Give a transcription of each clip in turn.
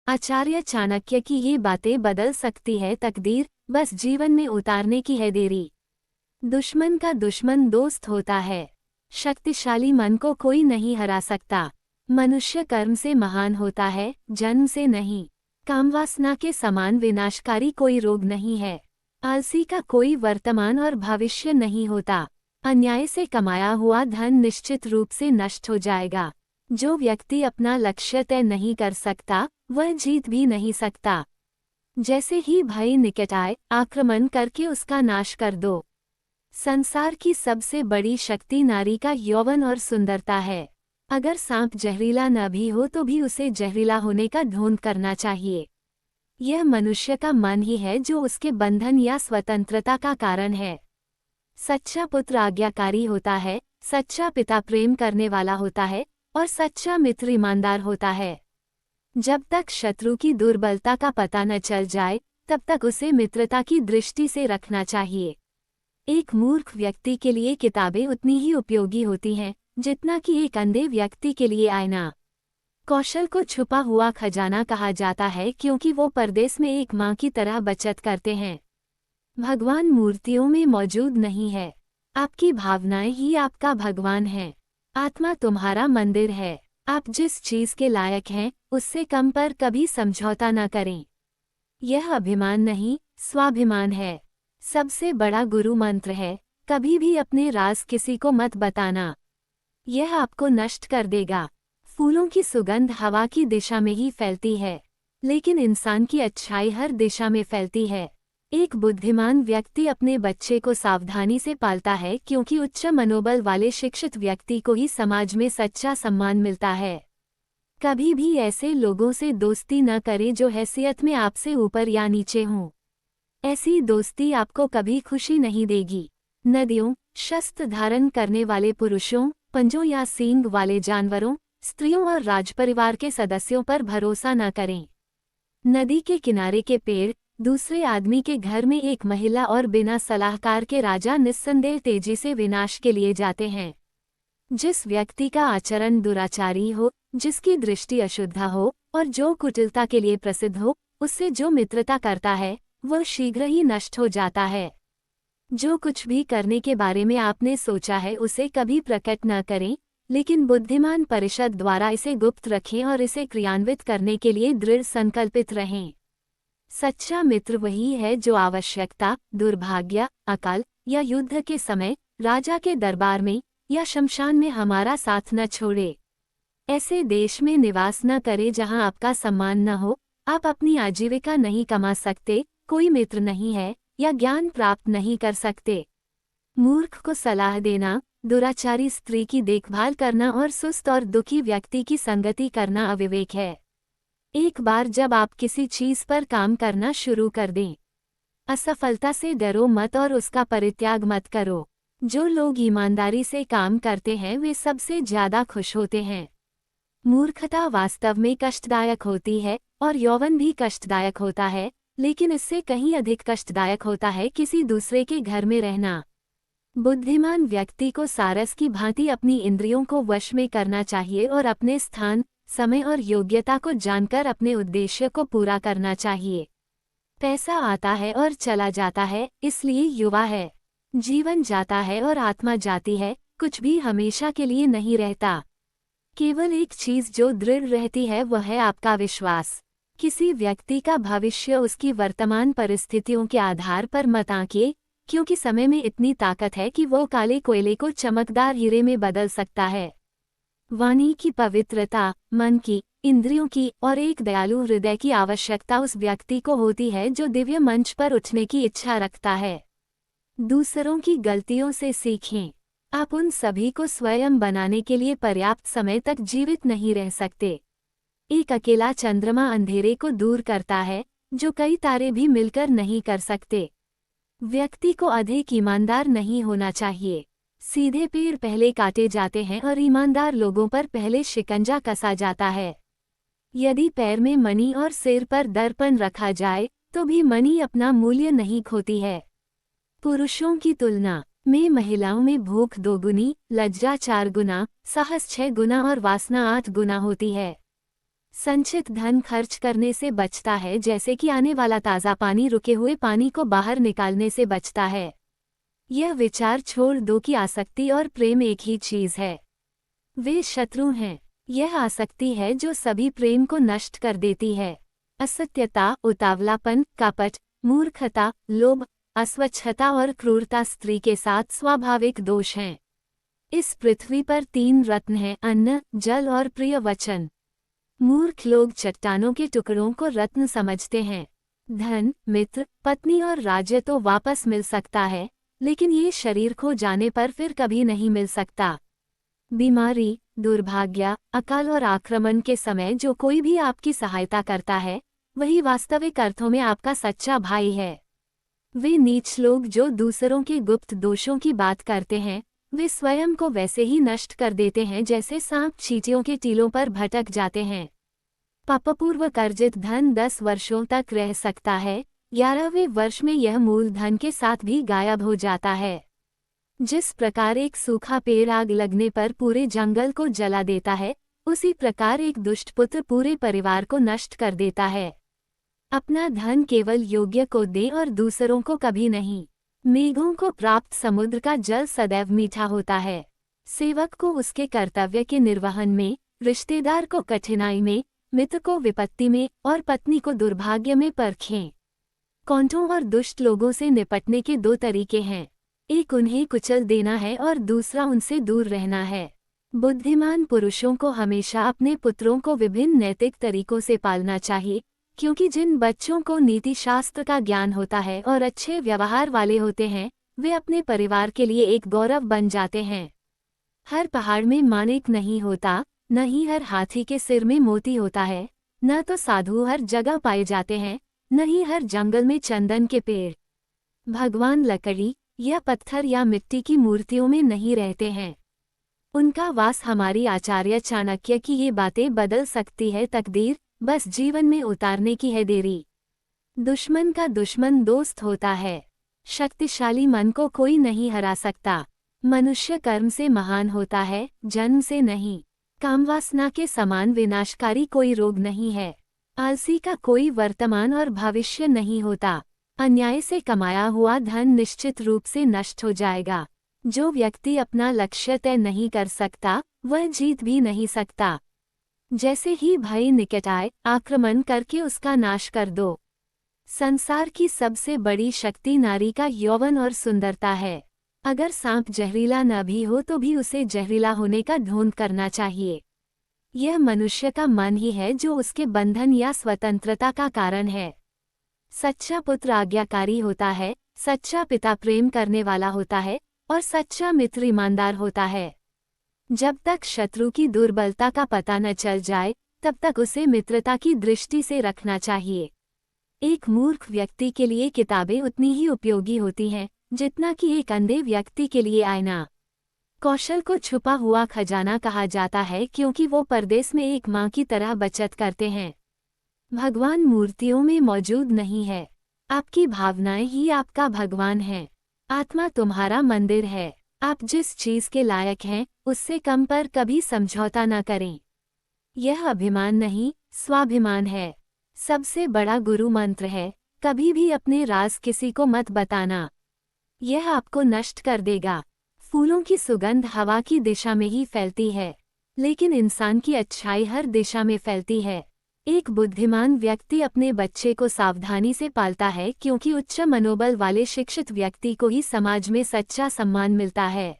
आचार्य चाणक्य की ये बातें बदल सकती है तकदीर, बस जीवन में उतारने की है देरी। दुश्मन का दुश्मन दोस्त होता है। शक्तिशाली मन को कोई नहीं हरा सकता। मनुष्य कर्म से महान होता है, जन्म से नहीं। कामवासना के समान विनाशकारी कोई रोग नहीं है। आलसी का कोई वर्तमान और भविष्य नहीं होता। अन्याय से कमाया हुआ धन निश्चित रूप से नष्ट हो जाएगा। जो व्यक्ति अपना लक्ष्य तय नहीं कर सकता, वह जीत भी नहीं सकता। जैसे ही भय निकट आए, आक्रमण करके उसका नाश कर दो। संसार की सबसे बड़ी शक्ति नारी का यौवन और सुंदरता है। अगर सांप जहरीला न भी हो तो भी उसे जहरीला होने का ढोंग करना चाहिए। यह मनुष्य का मन ही है जो उसके बंधन या स्वतंत्रता का कारण है। सच्चा पुत्र आज्ञाकारी होता है, सच्चा पिता प्रेम करने वाला होता है और सच्चा मित्र ईमानदार होता है। जब तक शत्रु की दुर्बलता का पता न चल जाए, तब तक उसे मित्रता की दृष्टि से रखना चाहिए। एक मूर्ख व्यक्ति के लिए किताबें उतनी ही उपयोगी होती हैं जितना कि एक अंधे व्यक्ति के लिए आईना। कौशल को छुपा हुआ खजाना कहा जाता है क्योंकि वो परदेश में एक माँ की तरह बचत करते हैं। भगवान मूर्तियों में मौजूद नहीं है। आपकी भावनाएं ही आपका भगवान है। आत्मा तुम्हारा मंदिर है। आप जिस चीज के लायक हैं, उससे कम पर कभी समझौता न करें। यह अभिमान नहीं, स्वाभिमान है। सबसे बड़ा गुरु मंत्र है, कभी भी अपने राज किसी को मत बताना। यह आपको नष्ट कर देगा। फूलों की सुगंध हवा की दिशा में ही फैलती है, लेकिन इंसान की अच्छाई हर दिशा में फैलती है। एक बुद्धिमान व्यक्ति अपने बच्चे को सावधानी से पालता है क्योंकि उच्च मनोबल वाले शिक्षित व्यक्ति को ही समाज में सच्चा सम्मान मिलता है। कभी भी ऐसे लोगों से दोस्ती न करें जो हैसियत में आपसे ऊपर या नीचे हों। ऐसी दोस्ती आपको कभी खुशी नहीं देगी। नदियों, शस्त्र धारण करने वाले पुरुषों, पंजों या सींग वाले जानवरों, स्त्रियों और राजपरिवार के सदस्यों पर भरोसा न करें। नदी के किनारे के पेड़, दूसरे आदमी के घर में एक महिला और बिना सलाहकार के राजा निस्संदेह तेजी से विनाश के लिए जाते हैं। जिस व्यक्ति का आचरण दुराचारी हो, जिसकी दृष्टि अशुद्ध हो और जो कुटिलता के लिए प्रसिद्ध हो, उससे जो मित्रता करता है वह शीघ्र ही नष्ट हो जाता है। जो कुछ भी करने के बारे में आपने सोचा है उसे कभी प्रकट न करें, लेकिन बुद्धिमान परिषद द्वारा इसे गुप्त रखें और इसे क्रियान्वित करने के लिए दृढ़ संकल्पित रहें। सच्चा मित्र वही है जो आवश्यकता, दुर्भाग्य, अकाल या युद्ध के समय, राजा के दरबार में या शमशान में हमारा साथ न छोड़े। ऐसे देश में निवास न करें जहां आपका सम्मान न हो, आप अपनी आजीविका नहीं कमा सकते, कोई मित्र नहीं है या ज्ञान प्राप्त नहीं कर सकते। मूर्ख को सलाह देना, दुराचारी स्त्री की देखभाल करना और सुस्त और दुखी व्यक्ति की संगति करना अविवेक है। एक बार जब आप किसी चीज पर काम करना शुरू कर दें, असफलता से डरो मत और उसका परित्याग मत करो। जो लोग ईमानदारी से काम करते हैं वे सबसे ज्यादा खुश होते हैं। मूर्खता वास्तव में कष्टदायक होती है और यौवन भी कष्टदायक होता है, लेकिन इससे कहीं अधिक कष्टदायक होता है किसी दूसरे के घर में रहना। बुद्धिमान व्यक्ति को सारस की भांति अपनी इंद्रियों को वश में करना चाहिए और अपने स्थान, समय और योग्यता को जानकर अपने उद्देश्य को पूरा करना चाहिए। पैसा आता है और चला जाता है, इसलिए युवा है। जीवन जाता है और आत्मा जाती है, कुछ भी हमेशा के लिए नहीं रहता। केवल एक चीज जो दृढ़ रहती है वह है आपका विश्वास। किसी व्यक्ति का भविष्य उसकी वर्तमान परिस्थितियों के आधार पर मत आंकिए, क्योंकि समय में इतनी ताकत है कि वो काले कोयले को चमकदार हीरे में बदल सकता है। वाणी की पवित्रता, मन की, इंद्रियों की और एक दयालु हृदय की आवश्यकता उस व्यक्ति को होती है जो दिव्य मंच पर उठने की इच्छा रखता है। दूसरों की गलतियों से सीखें। आप उन सभी को स्वयं बनाने के लिए पर्याप्त समय तक जीवित नहीं रह सकते। एक अकेला चंद्रमा अंधेरे को दूर करता है, जो कई तारे भी मिलकर नहीं कर सकते। व्यक्ति को अधिक ईमानदार नहीं होना चाहिए। सीधे पेड़ पहले काटे जाते हैं और ईमानदार लोगों पर पहले शिकंजा कसा जाता है। यदि पैर में मणि और सिर पर दर्पण रखा जाए तो भी मणि अपना मूल्य नहीं खोती है। पुरुषों की तुलना में महिलाओं में भूख 2 गुनी, लज्जा 4 गुना, साहस 6 गुना और वासना 8 गुना होती है। संचित धन खर्च करने से बचता है, जैसे कि आने वाला ताज़ा पानी रुके हुए पानी को बाहर निकालने से बचता है। यह विचार छोड़ दो कि आसक्ति और प्रेम एक ही चीज़ है। वे शत्रु हैं। यह आसक्ति है जो सभी प्रेम को नष्ट कर देती है। असत्यता, उतावलापन, कपट, मूर्खता, लोभ, अस्वच्छता और क्रूरता स्त्री के साथ स्वाभाविक दोष हैं। इस पृथ्वी पर 3 रत्न हैं: अन्न, जल और प्रिय वचन। मूर्ख लोग चट्टानों के टुकड़ों को रत्न समझते हैं। धन, मित्र, पत्नी और राज्य तो वापस मिल सकता है, लेकिन ये शरीर खो जाने पर फिर कभी नहीं मिल सकता। बीमारी, दुर्भाग्य, अकाल और आक्रमण के समय जो कोई भी आपकी सहायता करता है, वही वास्तविक अर्थों में आपका सच्चा भाई है। वे नीच लोग जो दूसरों के गुप्त दोषों की बात करते हैं, वे स्वयं को वैसे ही नष्ट कर देते हैं जैसे सांप चींटियों के टीलों पर भटक जाते हैं। पापपूर्वक अर्जित धन 10 वर्षों तक रह सकता है, 11वें वर्ष में यह मूल धन के साथ भी गायब हो जाता है। जिस प्रकार एक सूखा पेड़ आग लगने पर पूरे जंगल को जला देता है, उसी प्रकार एक दुष्ट पुत्र पूरे परिवार को नष्ट कर देता है। अपना धन केवल योग्य को दे और दूसरों को कभी नहीं। मेघों को प्राप्त समुद्र का जल सदैव मीठा होता है। सेवक को उसके कर्तव्य के निर्वहन में, रिश्तेदार को कठिनाई में, मित्र को विपत्ति में और पत्नी को दुर्भाग्य में परखें। कौंटों और दुष्ट लोगों से निपटने के 2 तरीके हैं, एक उन्हें कुचल देना है और दूसरा उनसे दूर रहना है। बुद्धिमान पुरुषों को हमेशा अपने पुत्रों को विभिन्न नैतिक तरीकों से पालना चाहिए, क्योंकि जिन बच्चों को नीति शास्त्र का ज्ञान होता है और अच्छे व्यवहार वाले होते हैं, वे अपने परिवार के लिए एक गौरव बन जाते हैं। हर पहाड़ में माणिक नहीं होता, न ही हर हाथी के सिर में मोती होता है, न तो साधु हर जगह पाए जाते हैं, न ही हर जंगल में चंदन के पेड़। भगवान लकड़ी या पत्थर या मिट्टी की मूर्तियों में नहीं रहते हैं। उनका वास हमारी आचार्य चाणक्य की ये बातें बदल सकती है तकदीर, बस जीवन में उतारने की है देरी। दुश्मन का दुश्मन दोस्त होता है। शक्तिशाली मन को कोई नहीं हरा सकता। मनुष्य कर्म से महान होता है, जन्म से नहीं। कामवासना के समान विनाशकारी कोई रोग नहीं है। आलसी का कोई वर्तमान और भविष्य नहीं होता। अन्याय से कमाया हुआ धन निश्चित रूप से नष्ट हो जाएगा। जो व्यक्ति अपना लक्ष्य तय नहीं कर सकता, वह जीत भी नहीं सकता। जैसे ही भय निकट आए, आक्रमण करके उसका नाश कर दो। संसार की सबसे बड़ी शक्ति नारी का यौवन और सुंदरता है। अगर सांप जहरीला न भी हो तो भी उसे जहरीला होने का ढोंग करना चाहिए। यह मनुष्य का मन ही है जो उसके बंधन या स्वतंत्रता का कारण है। सच्चा पुत्र आज्ञाकारी होता है, सच्चा पिता प्रेम करने वाला होता है और सच्चा मित्र ईमानदार होता है। जब तक शत्रु की दुर्बलता का पता न चल जाए, तब तक उसे मित्रता की दृष्टि से रखना चाहिए। एक मूर्ख व्यक्ति के लिए किताबें उतनी ही उपयोगी होती हैं जितना कि एक अंधे व्यक्ति के लिए आईना। कौशल को छुपा हुआ खजाना कहा जाता है क्योंकि वो परदेश में एक माँ की तरह बचत करते हैं। भगवान मूर्तियों में मौजूद नहीं है। आपकी भावनाएं ही आपका भगवान है। आत्मा तुम्हारा मंदिर है। आप जिस चीज के लायक हैं, उससे कम पर कभी समझौता न करें। यह अभिमान नहीं, स्वाभिमान है। सबसे बड़ा गुरु मंत्र है, कभी भी अपने राज किसी को मत बताना। यह आपको नष्ट कर देगा। फूलों की सुगंध हवा की दिशा में ही फैलती है, लेकिन इंसान की अच्छाई हर दिशा में फैलती है। एक बुद्धिमान व्यक्ति अपने बच्चे को सावधानी से पालता है क्योंकि उच्च मनोबल वाले शिक्षित व्यक्ति को ही समाज में सच्चा सम्मान मिलता है।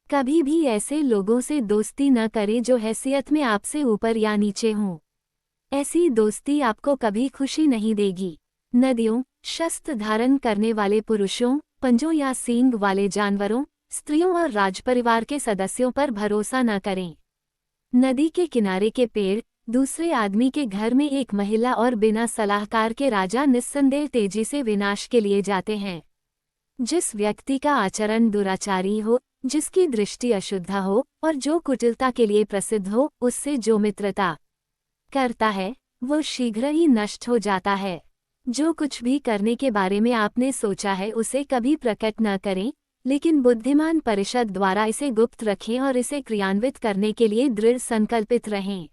कभी भी ऐसे लोगों से दोस्ती न करें जो हैसियत में आपसे ऊपर या नीचे हों। ऐसी दोस्ती आपको कभी खुशी नहीं देगी। नदियों, शस्त्र धारण करने वाले पुरुषों, पंजों या सींग वाले जानवरों, स्त्रियों और राजपरिवार के सदस्यों पर भरोसा न करें। नदी के किनारे के पेड़, दूसरे आदमी के घर में एक महिला और बिना सलाहकार के राजा निस्संदेह तेजी से विनाश के लिए जाते हैं। जिस व्यक्ति का आचरण दुराचारी हो, जिसकी दृष्टि अशुद्ध हो और जो कुटिलता के लिए प्रसिद्ध हो, उससे जो मित्रता करता है वो शीघ्र ही नष्ट हो जाता है। जो कुछ भी करने के बारे में आपने सोचा है उसे कभी प्रकट न करें, लेकिन बुद्धिमान परिषद द्वारा इसे गुप्त रखें और इसे क्रियान्वित करने के लिए दृढ़ संकल्पित रहें।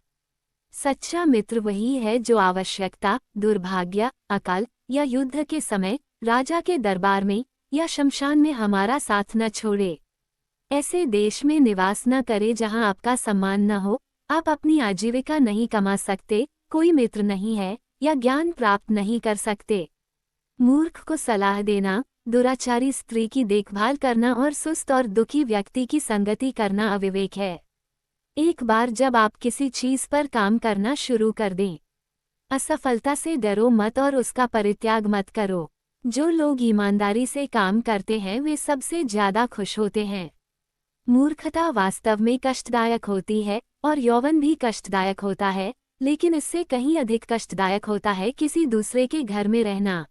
सच्चा मित्र वही है जो आवश्यकता, दुर्भाग्य, अकाल या युद्ध के समय, राजा के दरबार में या शमशान में हमारा साथ न छोड़े। ऐसे देश में निवास न करे जहां आपका सम्मान न हो, आप अपनी आजीविका नहीं कमा सकते, कोई मित्र नहीं है या ज्ञान प्राप्त नहीं कर सकते। मूर्ख को सलाह देना, दुराचारी स्त्री की देखभाल करना और सुस्त और दुखी व्यक्ति की संगति करना अविवेक है। एक बार जब आप किसी चीज पर काम करना शुरू कर दें, असफलता से डरो मत और उसका परित्याग मत करो। जो लोग ईमानदारी से काम करते हैं वे सबसे ज्यादा खुश होते हैं। मूर्खता वास्तव में कष्टदायक होती है और यौवन भी कष्टदायक होता है, लेकिन इससे कहीं अधिक कष्टदायक होता है किसी दूसरे के घर में रहना।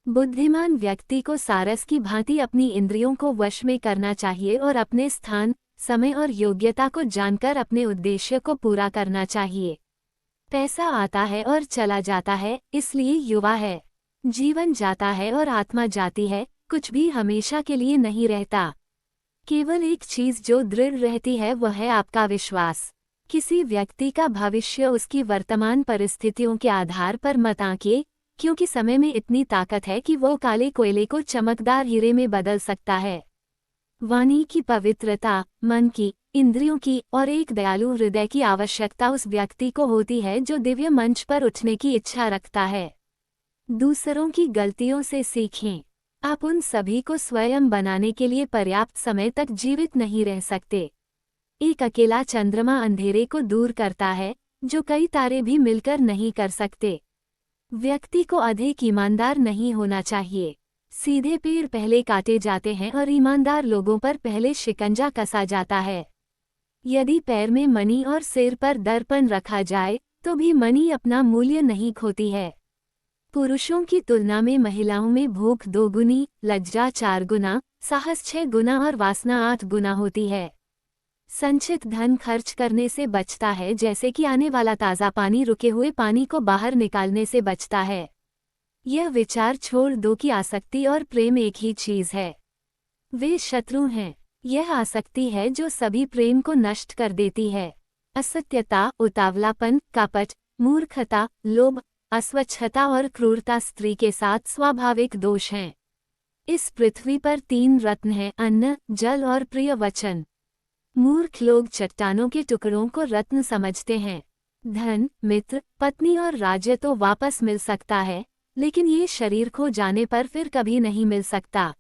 बुद्धिमान व्यक्ति को सारस की भांति अपनी इंद्रियों को वश में करना चाहिए और अपने स्थान, समय और योग्यता को जानकर अपने उद्देश्य को पूरा करना चाहिए। पैसा आता है और चला जाता है, इसलिए युवा है। जीवन जाता है और आत्मा जाती है, कुछ भी हमेशा के लिए नहीं रहता। केवल एक चीज जो दृढ़ रहती है वह है आपका विश्वास। किसी व्यक्ति का भविष्य उसकी वर्तमान परिस्थितियों के आधार पर मत आंकिए, क्योंकि समय में इतनी ताकत है कि वो काले कोयले को चमकदार हीरे में बदल सकता है। वाणी की पवित्रता, मन की, इंद्रियों की और एक दयालु हृदय की आवश्यकता उस व्यक्ति को होती है जो दिव्य मंच पर उठने की इच्छा रखता है। दूसरों की गलतियों से सीखें। आप उन सभी को स्वयं बनाने के लिए पर्याप्त समय तक जीवित नहीं रह सकते। एक अकेला चंद्रमा अंधेरे को दूर करता है, जो कई तारे भी मिलकर नहीं कर सकते। व्यक्ति को अधिक ईमानदार नहीं होना चाहिए। सीधे पेड़ पहले काटे जाते हैं और ईमानदार लोगों पर पहले शिकंजा कसा जाता है। यदि पैर में मणि और सिर पर दर्पण रखा जाए तो भी मणि अपना मूल्य नहीं खोती है। पुरुषों की तुलना में महिलाओं में भूख 2 गुनी, लज्जा 4 गुना, साहस 6 गुना और वासना 8 गुना होती है। संचित धन खर्च करने से बचता है, जैसे कि आने वाला ताज़ा पानी रुके हुए पानी को बाहर निकालने से बचता है। यह विचार छोड़ दो कि आसक्ति और प्रेम एक ही चीज है। वे शत्रु हैं। यह आसक्ति है जो सभी प्रेम को नष्ट कर देती है। असत्यता, उतावलापन, कपट, मूर्खता, लोभ, अस्वच्छता और क्रूरता स्त्री के साथ स्वाभाविक दोष हैं। इस पृथ्वी पर 3 रत्न हैं, अन्न, जल और प्रिय वचन। मूर्ख लोग चट्टानों के टुकड़ों को रत्न समझते हैं। धन, मित्र, पत्नी और राज्य तो वापस मिल सकता है, लेकिन ये शरीर खो जाने पर फिर कभी नहीं मिल सकता।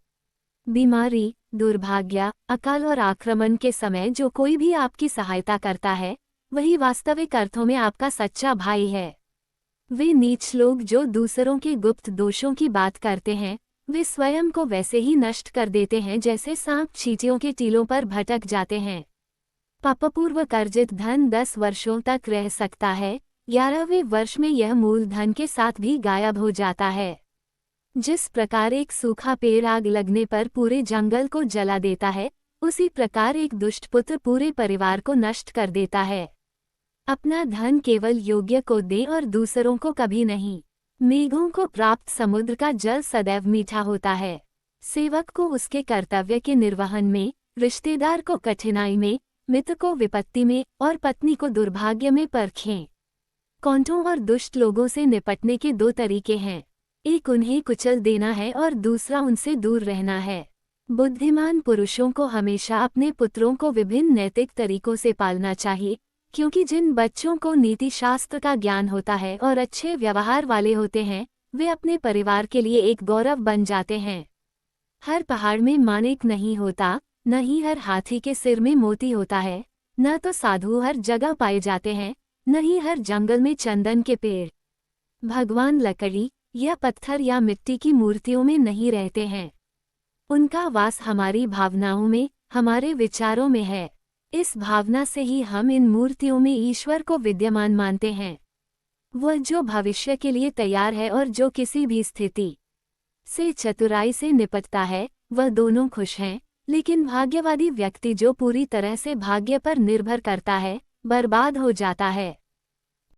बीमारी, दुर्भाग्य, अकाल और आक्रमण के समय जो कोई भी आपकी सहायता करता है, वही वास्तविक अर्थों में आपका सच्चा भाई है। वे नीच लोग जो दूसरों के गुप्त दोषों की बात करते हैं, वे स्वयं को वैसे ही नष्ट कर देते हैं जैसे सांप चींटियों के टीलों पर भटक जाते हैं। पापपूर्वक अर्जित धन 10 वर्षों तक रह सकता है, 11वें वर्ष में यह मूलधन के साथ भी गायब हो जाता है। जिस प्रकार एक सूखा पेड़ आग लगने पर पूरे जंगल को जला देता है, उसी प्रकार एक दुष्ट पुत्र पूरे परिवार को नष्ट कर देता है। अपना धन केवल योग्य को दे और दूसरों को कभी नहीं। मेघों को प्राप्त समुद्र का जल सदैव मीठा होता है। सेवक को उसके कर्तव्य के निर्वहन में, रिश्तेदार को कठिनाई में, मित्र को विपत्ति में और पत्नी को दुर्भाग्य में परखें। कौंटों और दुष्ट लोगों से निपटने के 2 तरीके हैं, एक उन्हें कुचल देना है और दूसरा उनसे दूर रहना है। बुद्धिमान पुरुषों को हमेशा अपने पुत्रों को विभिन्न नैतिक तरीकों से पालना चाहिए, क्योंकि जिन बच्चों को नीति शास्त्र का ज्ञान होता है और अच्छे व्यवहार वाले होते हैं, वे अपने परिवार के लिए एक गौरव बन जाते हैं। हर पहाड़ में माणिक नहीं होता, न ही हर हाथी के सिर में मोती होता है, न तो साधु हर जगह पाए जाते हैं, न ही हर जंगल में चंदन के पेड़। भगवान लकड़ी या पत्थर या मिट्टी की मूर्तियों में नहीं रहते हैं। उनका वास हमारी भावनाओं में, हमारे विचारों में है। इस भावना से ही हम इन मूर्तियों में ईश्वर को विद्यमान मानते हैं। वह जो भविष्य के लिए तैयार है और जो किसी भी स्थिति से चतुराई से निपटता है, वह दोनों खुश हैं, लेकिन भाग्यवादी व्यक्ति जो पूरी तरह से भाग्य पर निर्भर करता है, बर्बाद हो जाता है।